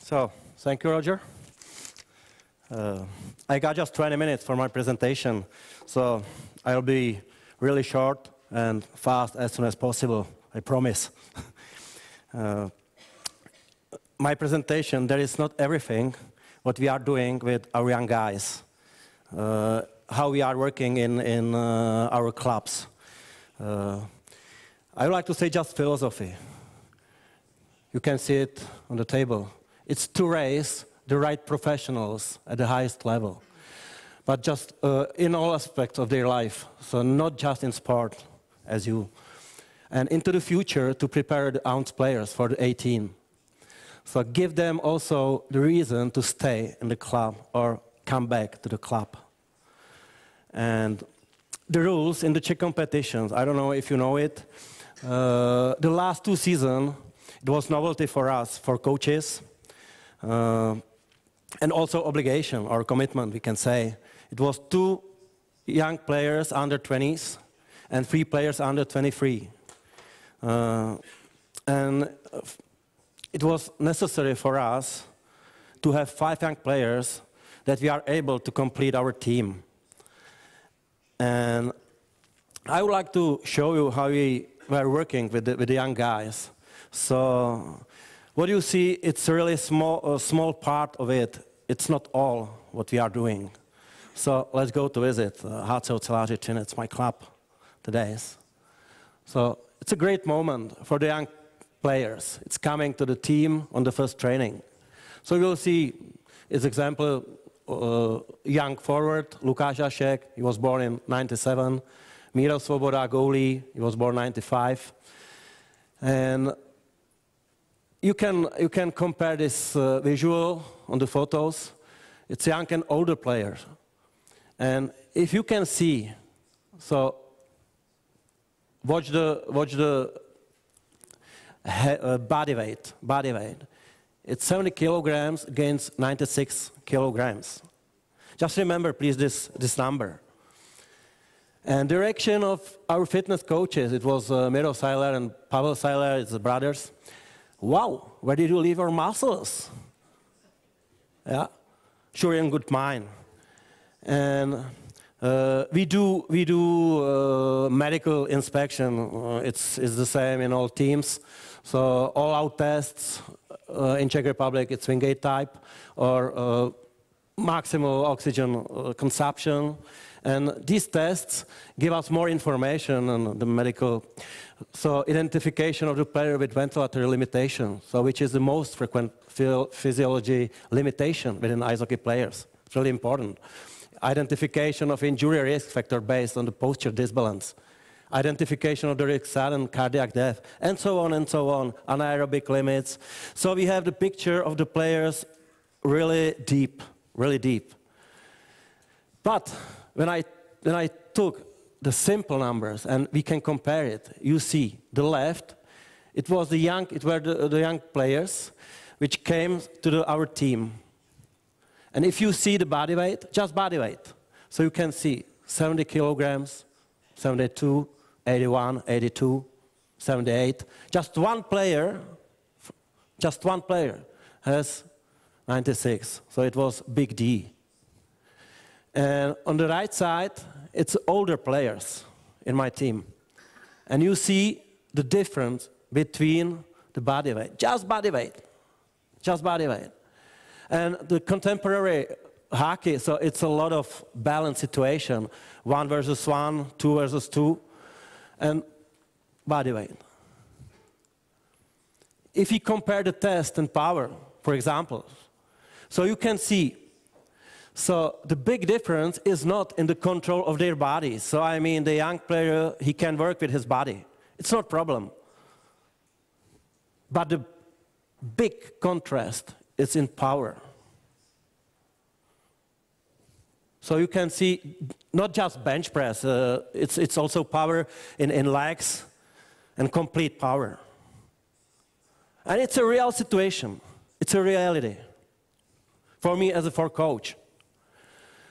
So, thank you, Roger. I got just 20 minutes for my presentation, so I'll be really short and fast as soon as possible, I promise. My presentation, there is not everything what we are doing with our young guys, how we are working in our clubs. I would like to say just philosophy. You can see it on the table. It's to raise the right professionals at the highest level, but just in all aspects of their life, so not just in sport, as you, and into the future to prepare the ounce players for the 18. So give them also the reason to stay in the club or come back to the club. And the rules in the Czech competitions, I don't know if you know it, the last 2 seasons, it was novelty for us, for coaches, and also obligation or commitment, we can say. It was 2 young players under 20s and 3 players under 23. And it was necessary for us to have 5 young players that we are able to complete our team. And I would like to show you how we were working with the young guys. So what you see, it's a really small part of it. It's not all what we are doing. So let's go to visit HC Oceláři Třinec, my club today. So it's a great moment for the young players. It's coming to the team on the first training. So you'll see, as example, young forward, Lukáš Hašek, he was born in '97. Miro Svoboda, goalie, he was born '95. And you can compare this visual on the photos. It's young and older players. And if you can see, so watch the body weight. It's 70 kilograms against 96 kilograms. Just remember, please, this number. And direction of our fitness coaches, it was Miro Seiler and Pavel Seiler, it's the brothers. Wow, where did you leave your muscles? Yeah, sure, in good mind. And we do medical inspection. It's the same in all teams. So all out tests in Czech Republic, it's Wingate type or maximal oxygen consumption. And these tests give us more information on the medical. So identification of the player with ventilatory limitation, so which is the most frequent physiology limitation within ice hockey players. It's really important. Identification of injury risk factor based on the posture disbalance. Identification of the risk sudden cardiac death, and so on, anaerobic limits. So we have the picture of the players really deep, really deep. But when I took the simple numbers and we can compare it, you see the left, it were the young players which came to our team. And if you see the body weight, just body weight, so you can see 70 kilograms, 72, 81, 82, 78. Just one player has 96, so it was big D. And on the right side, it's older players in my team. And you see the difference between the body weight, just body weight. And the contemporary hockey, so it's a lot of balanced situation, 1 versus 1, 2 versus 2, and body weight. If you compare the test and power, for example, so you can see, so the big difference is not in the control of their bodies. So I mean, the young player, he can work with his body. It's not a problem. But the big contrast is in power. So you can see not just bench press, it's also power in legs and complete power. And it's a real situation. It's a reality for me as a coach.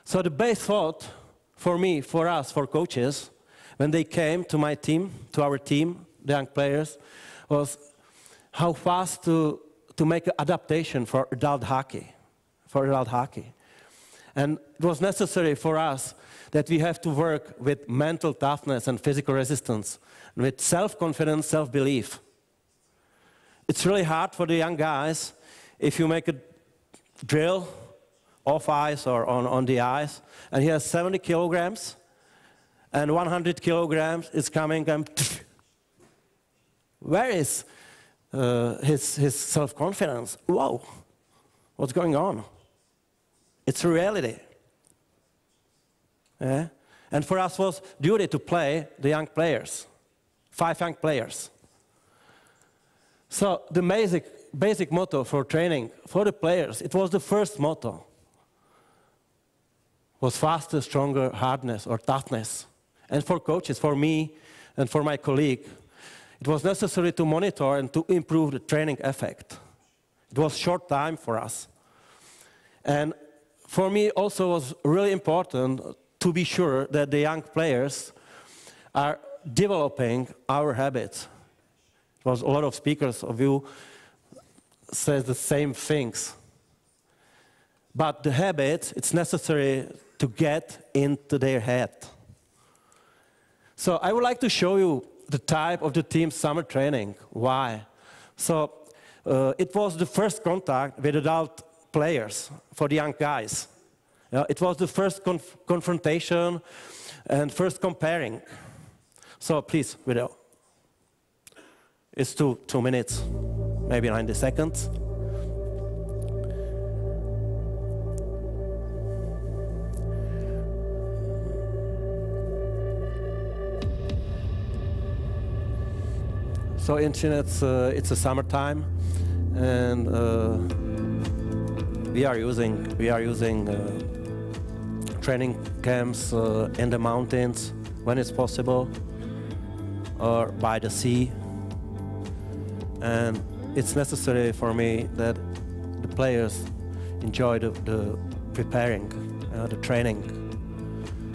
So the base thought for me, for us, for coaches, when they came to my team, to our team, the young players, was how fast to to make an adaptation for adult hockey, And it was necessary for us that we have to work with mental toughness and physical resistance, and with self-confidence, self-belief. It's really hard for the young guys if you make a drill off ice or on the ice, and he has 70 kilograms, and 100 kilograms is coming, and where is his self-confidence? Whoa, what's going on? It's a reality. Yeah? And for us was duty to play the young players, 5 young players. So the basic motto for training for the players, it was the first motto, was faster, stronger, hardness or toughness. And for coaches, for me and for my colleague, it was necessary to monitor and to improve the training effect. It was short time for us. And for me also was really important to be sure that the young players are developing our habits. It was a lot of speakers of you says the same things. But the habits, it's necessary to get into their head. So I would like to show you the type of the team's summer training. Why? So it was the first contact with adult players for the young guys. It was the first confrontation and first comparing. So please, video. It's 2 minutes, maybe 90 seconds. So in China, it's a summertime, and we are using training camps in the mountains when it's possible, or by the sea. And it's necessary for me that the players enjoy the preparing, the training.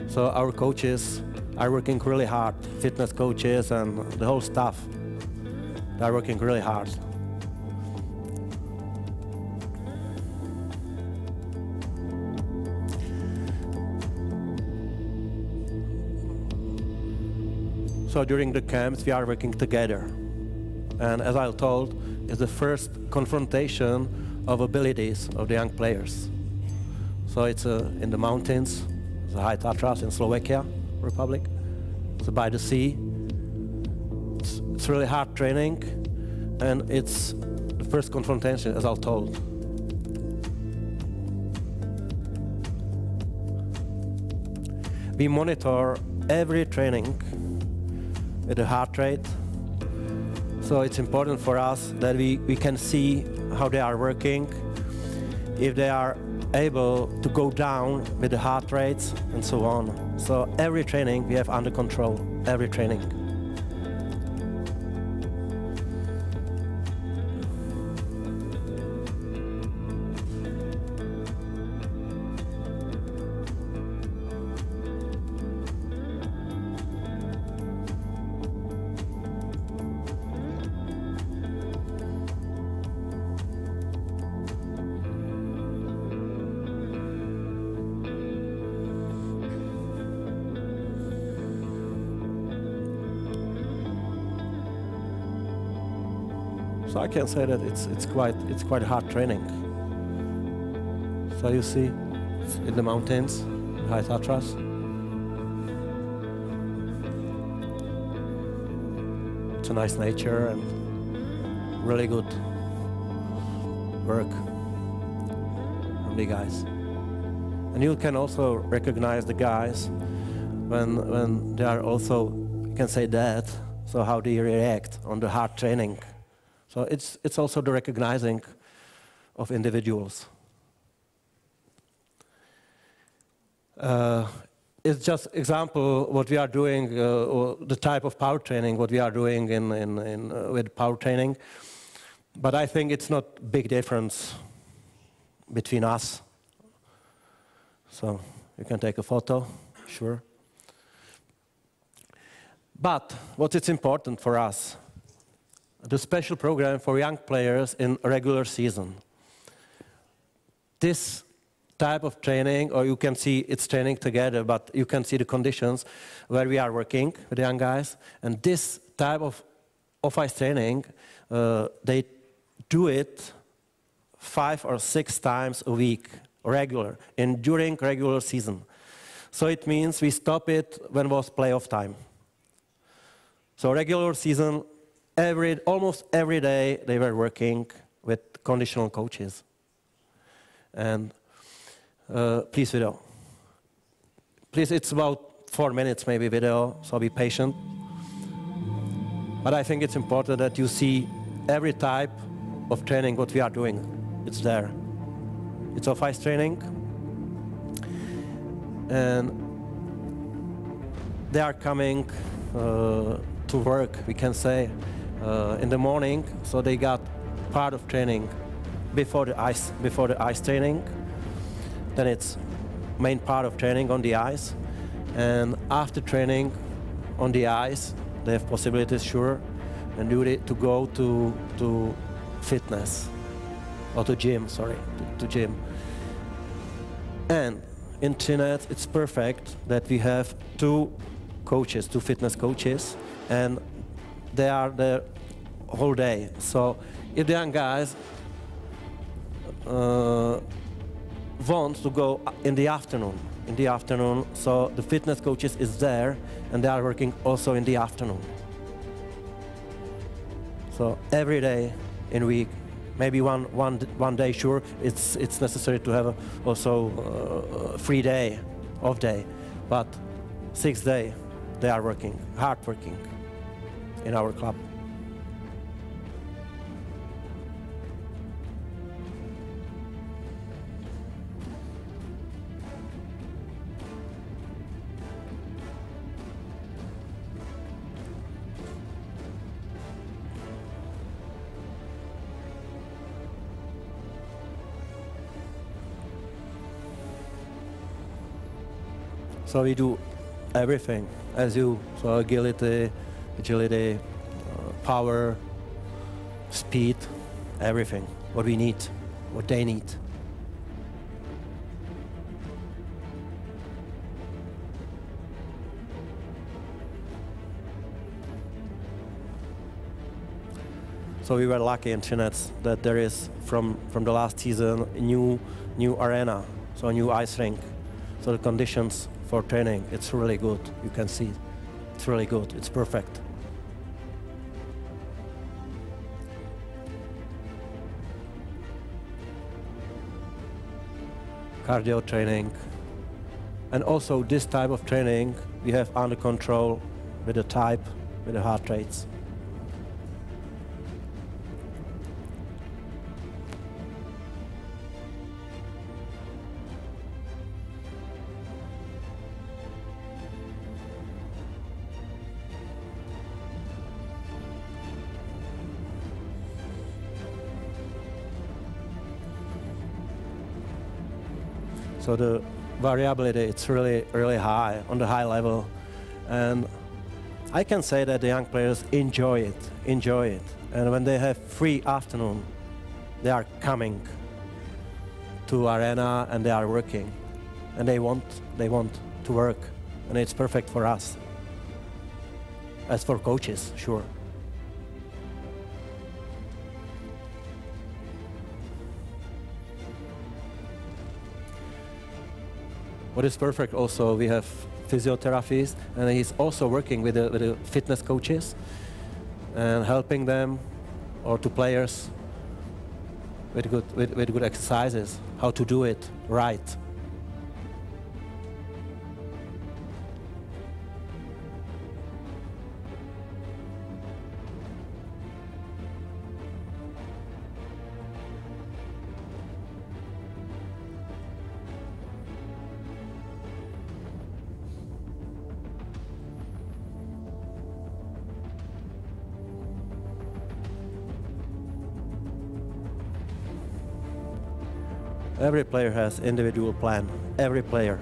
So our coaches are working really hard, fitness coaches and the whole staff. They are working really hard. So during the camps, we are working together. And as I told, it's the first confrontation of abilities of the young players. So it's in the mountains, the High Tatras in Slovakia Republic. It's by the sea. It's really hard training, and it's the first confrontation, as I told. We monitor every training with the heart rate. So it's important for us that we can see how they are working, if they are able to go down with the heart rates and so on. So every training we have under control, every training. So I can say that it's quite hard training. So you see, it's in the mountains, the High Tatras. It's a nice nature and really good work from the guys. And you can also recognize the guys when they are also, you can say that, so how do you react on the hard training. So it's also the recognizing of individuals. It's just example what we are doing, or the type of power training, what we are doing with power training. But I think it's not big difference between us. So you can take a photo, sure. But what is important for us, the special program for young players in regular season. This type of training, or you can see it's training together, but you can see the conditions where we are working with the young guys. And this type of off-ice training, they do it 5 or 6 times a week, during regular season. So it means we stop it when it was playoff time. So regular season, almost every day they were working with conditional coaches. And please video. Please, it's about 4 minutes maybe video, so be patient. But I think it's important that you see every type of training what we are doing. It's there. It's off-ice training. And they are coming to work, we can say, in the morning. So they got part of training before the ice training. Then it's main part of training on the ice. And after training on the ice, they have possibilities, sure, and to go to fitness, or to gym, sorry, to gym. And in Trinidad, it's perfect that we have 2 coaches, 2 fitness coaches, and they are there whole day. So if the young guys want to go in the afternoon, so the fitness coaches is there, and they are working also in the afternoon. So every day in week, maybe one day, sure, it's necessary to have also a free day, off day, but 6 days they are working, hard working in our club. So we do everything, so agility, power, speed, everything, what we need, what they need. So we were lucky in Trinidad that there is, from the last season, a new arena, so a new ice rink. So the conditions for training, it's really good. You can see, it's really good. It's perfect. Cardio training, and also this type of training we have under control with the heart rates. So the variability, it's really high, on the high level. And I can say that the young players enjoy it. And when they have free afternoon, they are coming to arena and they are working. And they want to work. And it's perfect for us. As for coaches, sure. What is perfect also, we have physiotherapists, and he's also working with the fitness coaches and helping them, or to players, with good exercises, how to do it right. Every player has individual plan, every player.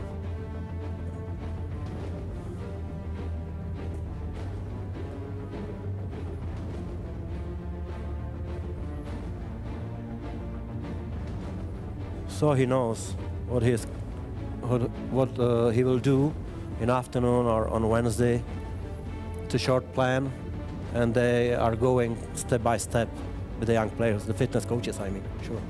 so he knows what he will do in afternoon or on Wednesday. It's a short plan, and they are going step by step with the young players, the fitness coaches, I mean, sure.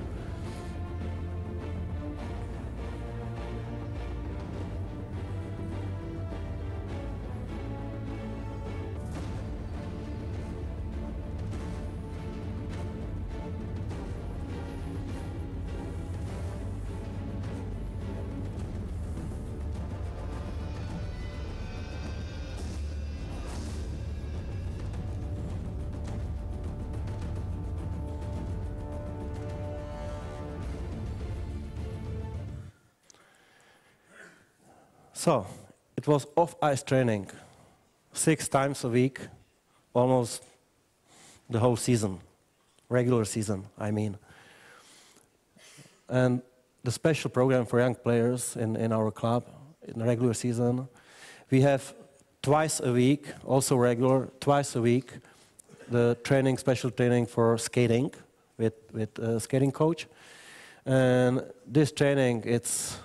So, it was off-ice training, 6 times a week, almost the whole season, regular season, I mean. And the special program for young players in our club, in the regular season, we have twice a week, also regular, twice a week, the training, special training for skating with a skating coach. And this training, it's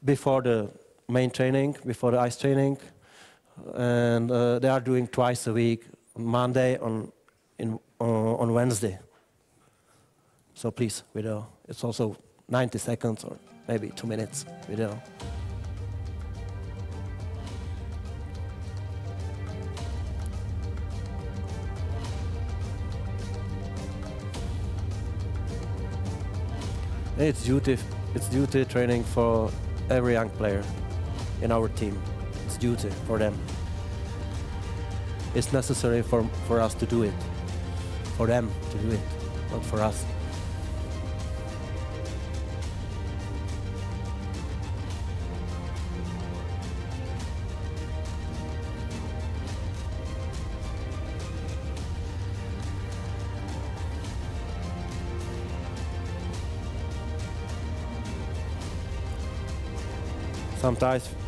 before the main training, before the ice training, and they are doing twice a week, on Monday, on Wednesday. So please, video. It's also 90 seconds or maybe 2 minutes video. It's duty training for every young player in our team. It's duty for them. It's necessary for us to do it, for them to do it, not for us.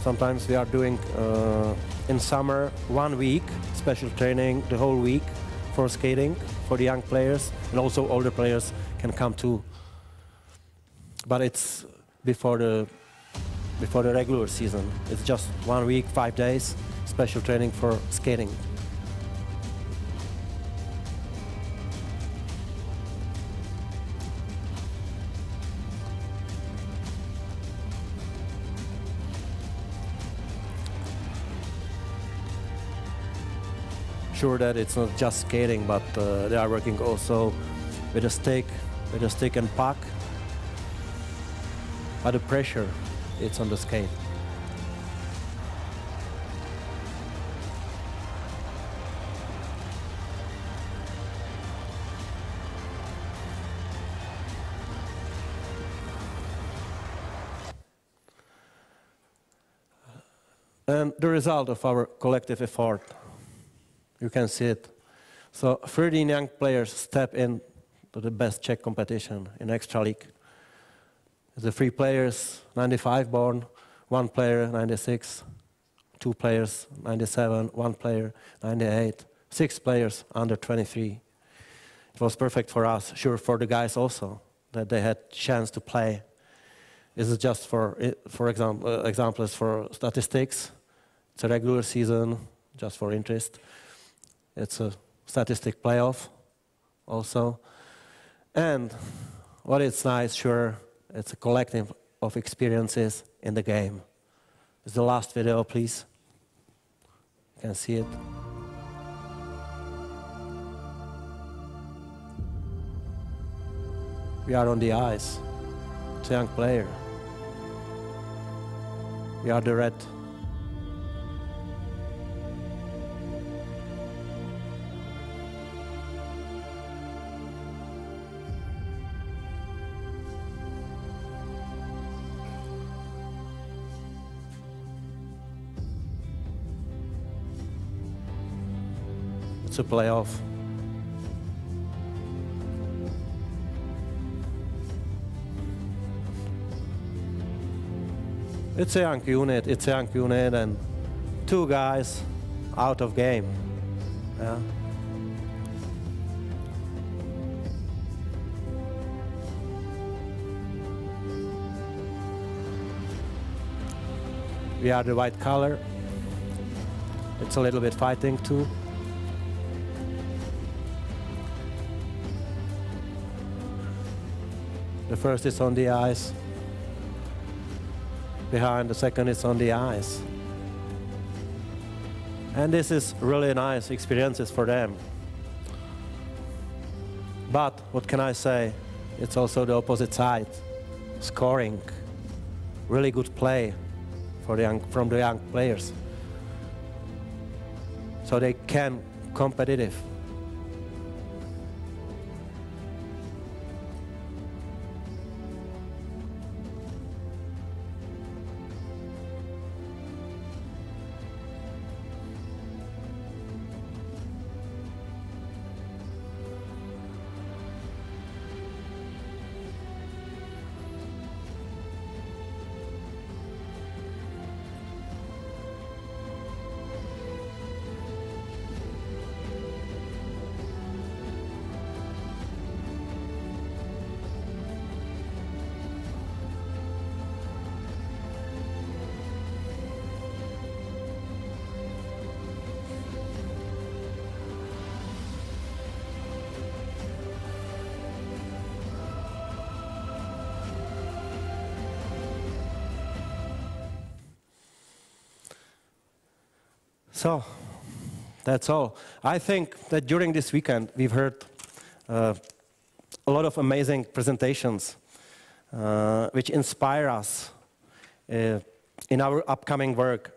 Sometimes we are doing in summer 1 week special training, the whole week for skating for the young players, and also older players can come too. But it's before the regular season. It's just 1 week, 5 days special training for skating. Sure that it's not just skating, but they are working also with a stick and puck. But the pressure, it's on the skate. And the result of our collective effort, you can see it. So 13 young players step in to the best Czech competition in extra league. The 3 players, 95 born, 1 player, 96, 2 players, 97, 1 player, 98, 6 players under 23. It was perfect for us, sure for the guys also, that they had chance to play. This is just for examples for statistics. It's a regular season, just for interest. It's a statistic playoff also. And what is nice, sure, it's a collective of experiences in the game. It's the last video, please. You can see it. We are on the ice. It's a young player. We are the red. It's a playoff. It's a young unit, and 2 guys out of game. Yeah. We are the white color. It's a little bit fighting too. The first is on the ice. Behind, the second is on the ice. And this is really nice experiences for them. But what can I say? It's also the opposite side. Scoring, really good play for from the young players. So they can competitive. So, that's all. I think that during this weekend we've heard a lot of amazing presentations which inspire us in our upcoming work.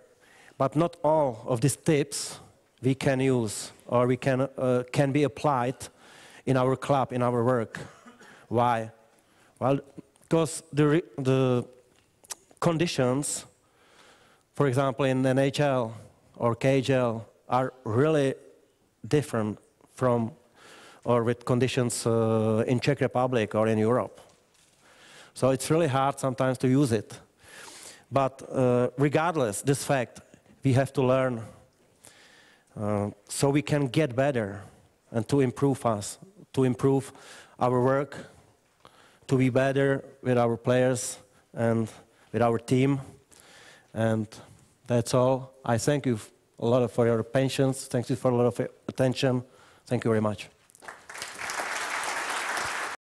But not all of these tips we can use or we can be applied in our club, in our work. Why? Well, because the conditions, for example, in NHL or KHL, are really different from or with conditions in Czech Republic or in Europe. So it's really hard sometimes to use it. But regardless this fact, we have to learn so we can get better and to improve us, to improve our work, to be better with our players and with our team. And that's all. I thank you a lot for your patience. Thank you for a lot of attention. Thank you very much.